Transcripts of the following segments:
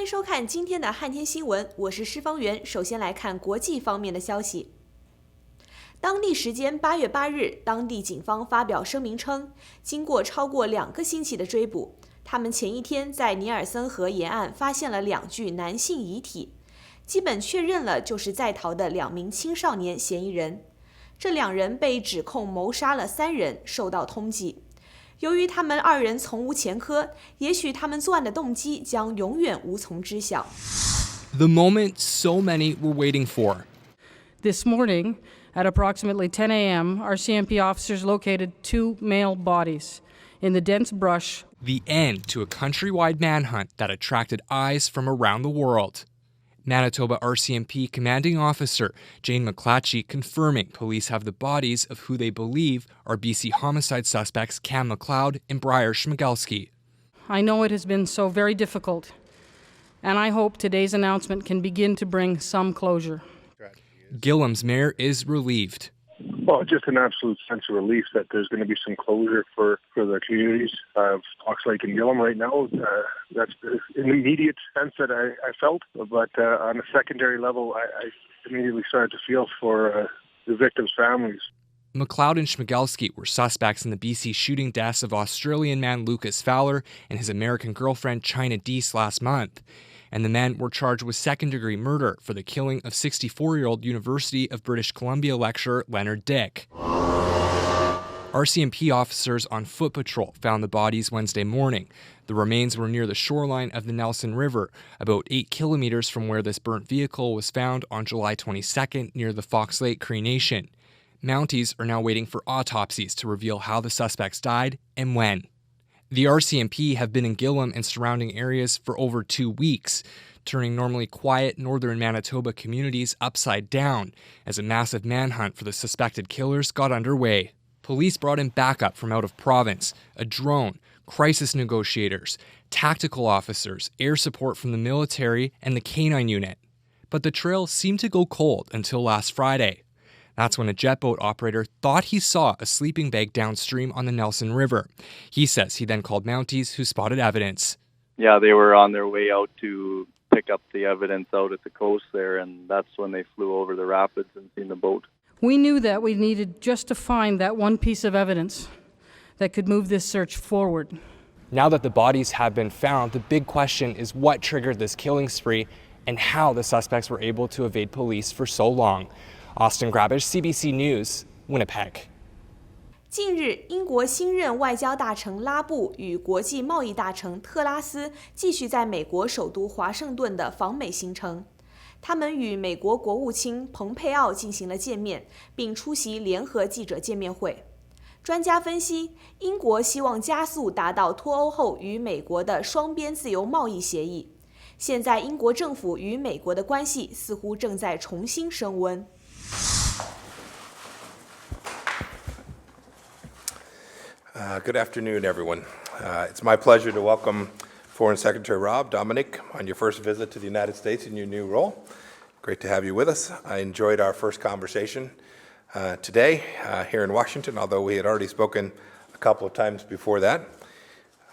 收看今天的汉天新闻，我是施方圆。首先来看国际方面的消息。当地时间8月8日，当地警方发表声明称，经过超过2个星期的追捕，他们前一天在尼尔森河沿岸发现了2具男性遗体，基本确认了就是在逃的2名青少年嫌疑人。这2人被指控谋杀了3人，受到通缉。由于他们2人从无前科，也许他们作案的动机将永远无从知晓。 The moment so many were waiting for. This morning, at approximately 10 a.m., RCMP officers located 2 male bodies in the dense brush. The end to a countrywide manhunt that attracted eyes from around the world. Manitoba RCMP Commanding Officer Jane McClatchy confirming police have the bodies of who they believe are BC homicide suspects Cam McLeod and Briar Schmigelski. I know it has been so very difficult, and I hope today's announcement can begin to bring some closure. Gillam's mayor is relieved. Well, just an absolute sense of relief that there's going to be some closure for the communities of Fox Lake and Gillam right now. That's an immediate sense that I felt, but on a secondary level, I immediately started to feel for the victims' families. McLeod and Schmigelski were suspects in the BC shooting deaths of Australian man Lucas Fowler and his American girlfriend China Deese last month. And the men were charged with second-degree murder for the killing of 64-year-old University of British Columbia lecturer Leonard Dick. RCMP officers on foot patrol found the bodies Wednesday morning. The remains were near the shoreline of the Nelson River, about 8 kilometers from where this burnt vehicle was found on July 22nd near the Fox Lake Cree Nation. Mounties are now waiting for autopsies to reveal how the suspects died and when. The RCMP have been in Gillam and surrounding areas for over 2 weeks, turning normally quiet northern Manitoba communities upside down as a massive manhunt for the suspected killers got underway. Police brought in backup from out of province, a drone, crisis negotiators, tactical officers, air support from the military, and the canine unit. But the trail seemed to go cold until last Friday. That's when a jet boat operator thought he saw a sleeping bag downstream on the Nelson River. He says he then called Mounties who spotted evidence. Yeah, they were on their way out to pick up the evidence out at the coast there, and that's when they flew over the rapids and seen the boat. We knew that we needed just to find that one piece of evidence that could move this search forward. Now that the bodies have been found, the big question is what triggered this killing spree and how the suspects were able to evade police for so long. Austin Grabish, CBC News, Winnipeg. 近日，英国新任外交大臣拉布与国际贸易大臣特拉斯继续在美国首都华盛顿的访美行程。他们与美国国务卿蓬佩奥进行了见面，并出席联合记者见面会。专家分析，英国希望加速达到脱欧后与美国的双边自由贸易协议。现在，英国政府与美国的关系似乎正在重新升温。Good afternoon, everyone. It's my pleasure to welcome Foreign Secretary Rob Dominic on your first visit to the United States in your new role. Great to have you with us. I enjoyed our first conversation today here in Washington, although we had already spoken a couple of times before that.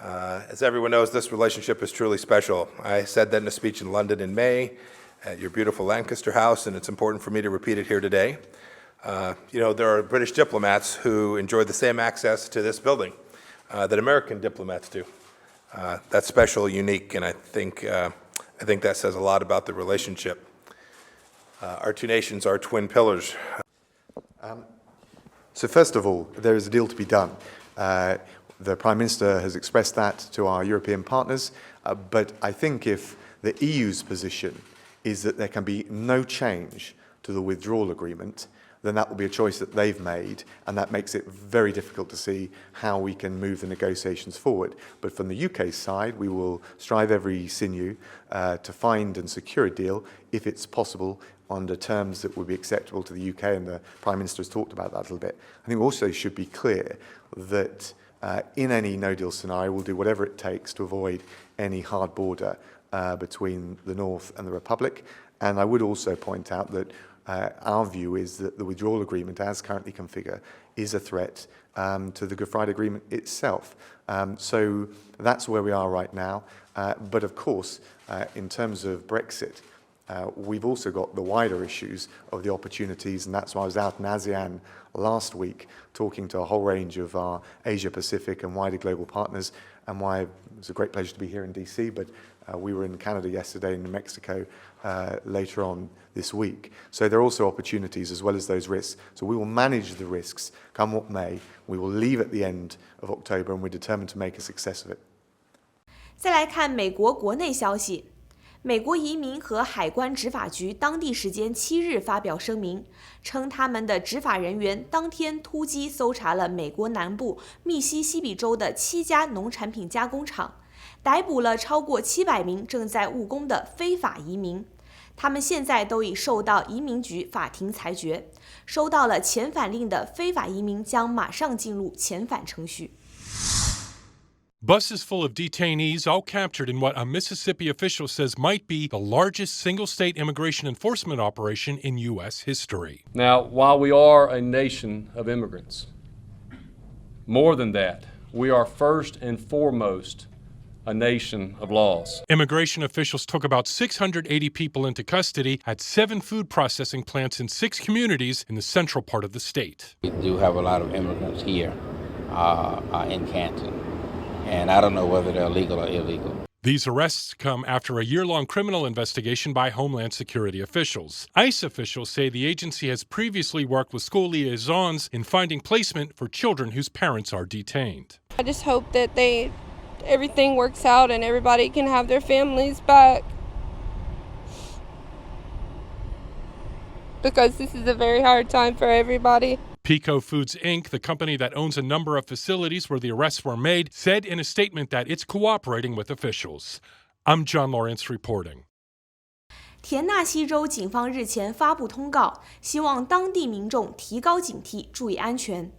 As everyone knows, this relationship is truly special. I said that in a speech in London in May at your beautiful Lancaster House, and it's important for me to repeat it here today. There are British diplomats who enjoy the same access to this building that American diplomats do. That's special, unique, and I think that says a lot about the relationship. Our two nations are twin pillars. So first of all, there is a deal to be done. The Prime Minister has expressed that to our European partners, but I think if the EU's position is that there can be no change to the withdrawal agreement, then that will be a choice that they've made, and that makes it very difficult to see how we can move the negotiations forward. But from the UK side, we will strive every sinew to find and secure a deal, if it's possible, under terms that would be acceptable to the UK, and the Prime Minister has talked about that a little bit. I think also should be clear that in any no-deal scenario, we'll do whatever it takes to avoid any hard border between the North and the Republic. And I would also point out that our view is that the withdrawal agreement, as currently configured, is a threat to the Good Friday Agreement itself. So that's where we are right now. But of course, in terms of Brexit, we've also got the wider issues of the opportunities, and that's why I was out in ASEAN last week talking to a whole range of our Asia-Pacific and wider global partners, and why it was a great pleasure to be here in DC, but we were in Canada yesterday and in Mexico later on this week. So there are also opportunities as well as those risks. So we will manage the risks, come what may. We will leave at the end of October, and we're determined to make a success of it. 再来看美国国内消息，美国移民和海关执法局当地时间7日发表声明，称他们的执法人员当天突击搜查了美国南部密西西比州的7家农产品加工厂，逮捕了超过700名正在务工的非法移民。他们现在都已受到移民局法庭裁决，收到了遣返令的非法移民将马上进入遣返程序。Buses full of detainees, all captured in what a Mississippi official says might be the largest single-state immigration enforcement operation in U.S. history. Now, while we are a nation of immigrants, more than that, we are first and foremost a nation of laws. Immigration officials took about 680 people into custody at 7 food processing plants in 6 communities in the central part of the state. We do have a lot of immigrants here in Canton. And I don't know whether they're legal or illegal. These arrests come after a year-long criminal investigation by Homeland Security officials. ICE officials say the agency has previously worked with school liaisons in finding placement for children whose parents are detained. I just hope that everything works out and everybody can have their families back. Because this is a very hard time for everybody. Pico Foods, Inc., the company that owns a number of facilities where the arrests were made, said in a statement that it's cooperating with officials. I'm John Lawrence reporting. 田纳西州警方日前发布通告，希望当地民众提高警惕，注意安全。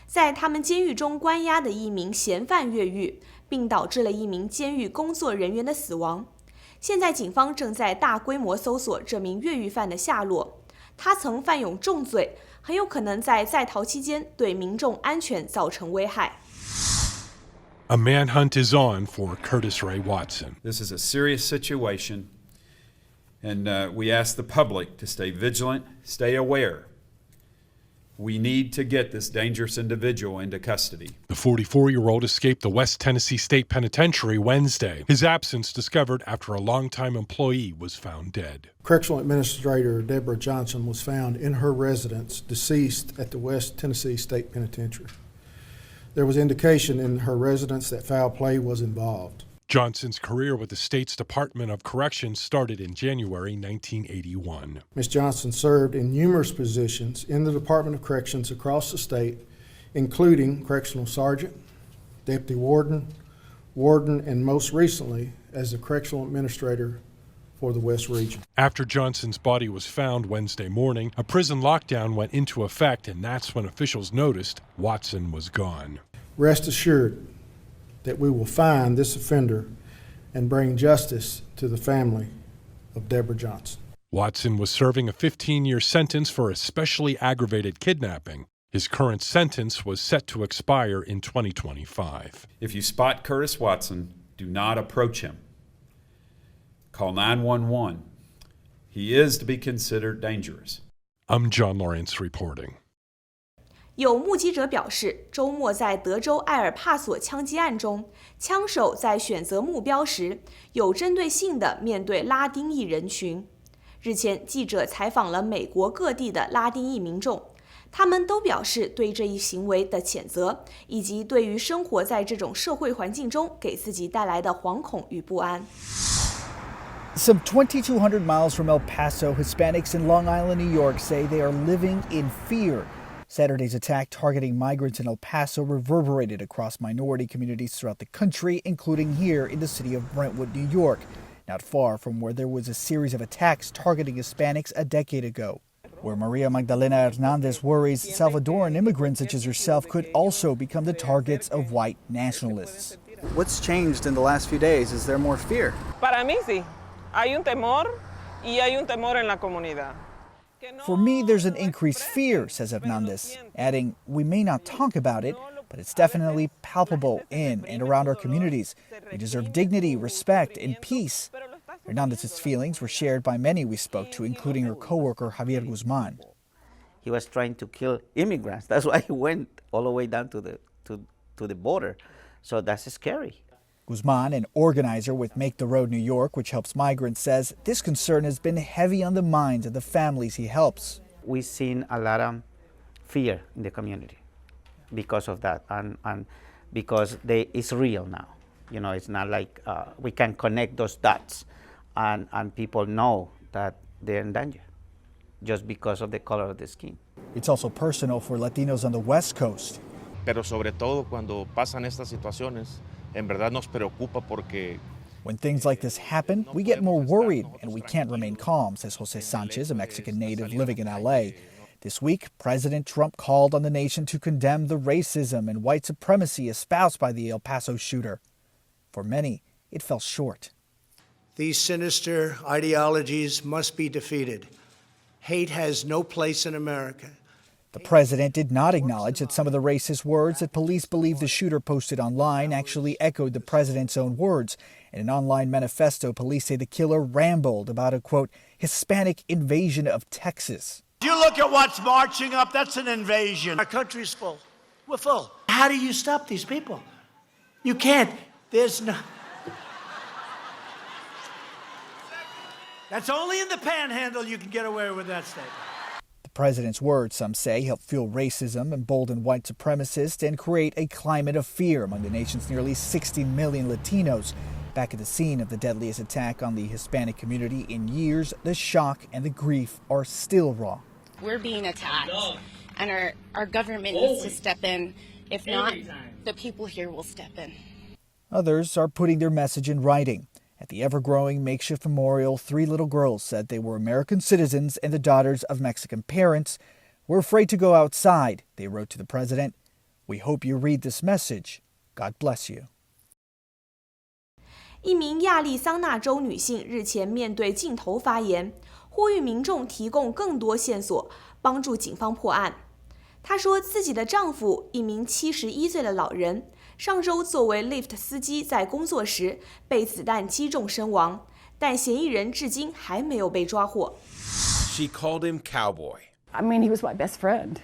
在他们监狱中关押的一名嫌犯越狱，并导致了一名监狱工作人员的死亡。现在警方正在大规模搜索这名越狱犯的下落。他曾犯有重罪，很有可能在逃期间对民众安全造成危害。A manhunt is on for Curtis Ray Watson. This is a serious situation, and we ask the public to stay vigilant, stay aware. We need to get this dangerous individual into custody. The 44-year-old escaped the West Tennessee State Penitentiary Wednesday. His absence discovered after a longtime employee was found dead. Correctional Administrator Deborah Johnson was found in her residence, deceased at the West Tennessee State Penitentiary. There was indication in her residence that foul play was involved. Johnson's career with the state's Department of Corrections started in January 1981. Ms. Johnson served in numerous positions in the Department of Corrections across the state, including correctional sergeant, deputy warden, and most recently as the correctional administrator for the West Region. After Johnson's body was found Wednesday morning, a prison lockdown went into effect, and that's when officials noticed Watson was gone. Rest assured that we will find this offender and bring justice to the family of Deborah Johnson. Watson was serving a 15-year sentence for especially aggravated kidnapping. His current sentence was set to expire in 2025. If you spot Curtis Watson, do not approach him. Call 911. He is to be considered dangerous. I'm John Lawrence reporting. 有目击者表示，周末在德州埃尔帕索枪击案中，枪手在选择目标时有针对性地面对拉丁裔人群。日前，记者采访了美国各地的拉丁裔民众，他们都表示对这一行为的谴责，以及对于生活在这种社会环境中给自己带来的惶恐与不安。Some 2,200 miles from El Paso, Hispanics in Long Island, New York say they are living in fear. Saturday's attack targeting migrants in El Paso reverberated across minority communities throughout the country, including here in the city of Brentwood, New York, not far from where there was a series of attacks targeting Hispanics a decade ago. Where Maria Magdalena Hernandez worries Salvadoran immigrants such as herself could also become the targets of white nationalists. What's changed in the last few days? Is there more fear? Para mí sí. Hay un temor y hay un temor en la comunidad. For me, there's an increased fear, says Hernandez, adding, we may not talk about it, but it's definitely palpable in and around our communities. We deserve dignity, respect, and peace. Hernandez's feelings were shared by many we spoke to, including her co-worker Javier Guzman. He was trying to kill immigrants. That's why he went all the way down to the border. So that's scary. Guzman, an organizer with Make the Road New York, which helps migrants, says this concern has been heavy on the minds of the families he helps. We've seen a lot of fear in the community because of that, and because it's real now. You know, it's not like we can connect those dots, and people know that they're in danger just because of the color of the skin. It's also personal for Latinos on the West Coast. Pero sobre todo cuando pasan estas situaciones, en verdad nos preocupa porque when things like this happen, we get more worried and we can't remain calm, says Jose Sanchez, a Mexican native living in LA. This week, President Trump called on the nation to condemn the racism and white supremacy espoused by the El Paso shooter. For many, it fell short. These sinister ideologies must be defeated. Hate has no place in America. The president did not acknowledge that some of the racist words that police believe the shooter posted online actually echoed the president's own words. In an online manifesto, police say the killer rambled about a, quote, Hispanic invasion of Texas. You look at what's marching up, that's an invasion. Our country's full. We're full. How do you stop these people? You can't. There's no... That's only in the panhandle you can get away with that statement. The president's words, some say, help fuel racism, embolden white supremacists, and create a climate of fear among the nation's nearly 60 million Latinos. Back at the scene of the deadliest attack on the Hispanic community in years, the shock and the grief are still raw. We're being attacked, and our government needs to step in. If not, the people here will step in. Others are putting their message in writing. At the ever-growing makeshift memorial, 3 little girls said they were American citizens and the daughters of Mexican parents. We're afraid to go outside, they wrote to the president. We hope you read this message. God bless you. 一名亚利桑那州女性日前面对镜头发言，呼吁民众提供更多线索，帮助警方破案。她说，自己的丈夫，一名71岁的老人，上周作为 Lyft 司机在工作时被子弹击中身亡，但嫌疑人至今还没有被抓获。She called him cowboy. I mean, he was my best friend.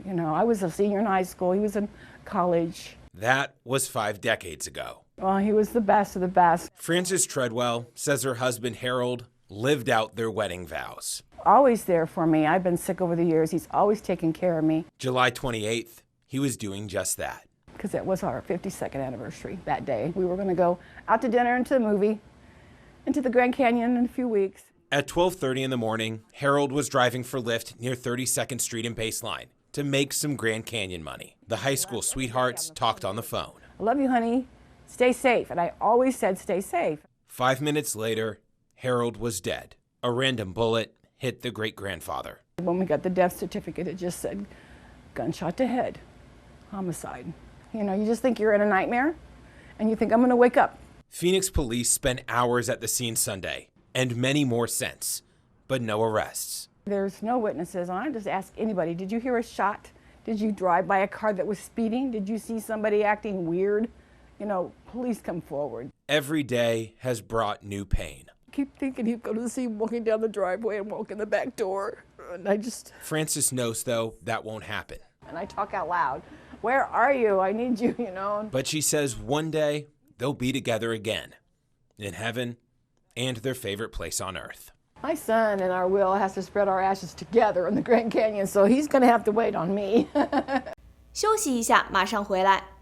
You know, I was a senior in high school. He was in college. That was 5 decades ago. Well, he was the best of the best. Frances Treadwell says her husband Harold lived out their wedding vows. Always there for me. I've been sick over the years. He's always taken care of me. July 28th, he was doing just that. Because it was our 52nd anniversary that day. We were going to go out to dinner and to the movie, into the Grand Canyon in a few weeks. At 12:30 in the morning, Harold was driving for Lyft near 32nd Street and Baseline to make some Grand Canyon money. The high school sweethearts talked on the phone. I love you, honey. Stay safe. And I always said stay safe. 5 minutes later, Harold was dead. A random bullet hit the great-grandfather. When we got the death certificate, it just said gunshot to head, homicide. You know, you just think you're in a nightmare, and you think, I'm going to wake up. Phoenix police spent hours at the scene Sunday, and many more since, but no arrests. There's no witnesses, and I just ask anybody, did you hear a shot? Did you drive by a car that was speeding? Did you see somebody acting weird? You know, police come forward. Every day has brought new pain. I keep thinking he'd go to see him walking down the driveway and walk in the back door, and I just... Frances knows, though, that won't happen. And I talk out loud. Where are you? I need you, you know. But she says one day they'll be together again, in heaven and their favorite place on earth. My son and our Will has to spread our ashes together in the Grand Canyon, so he's going to have to wait on me. 休息一下，马上回来。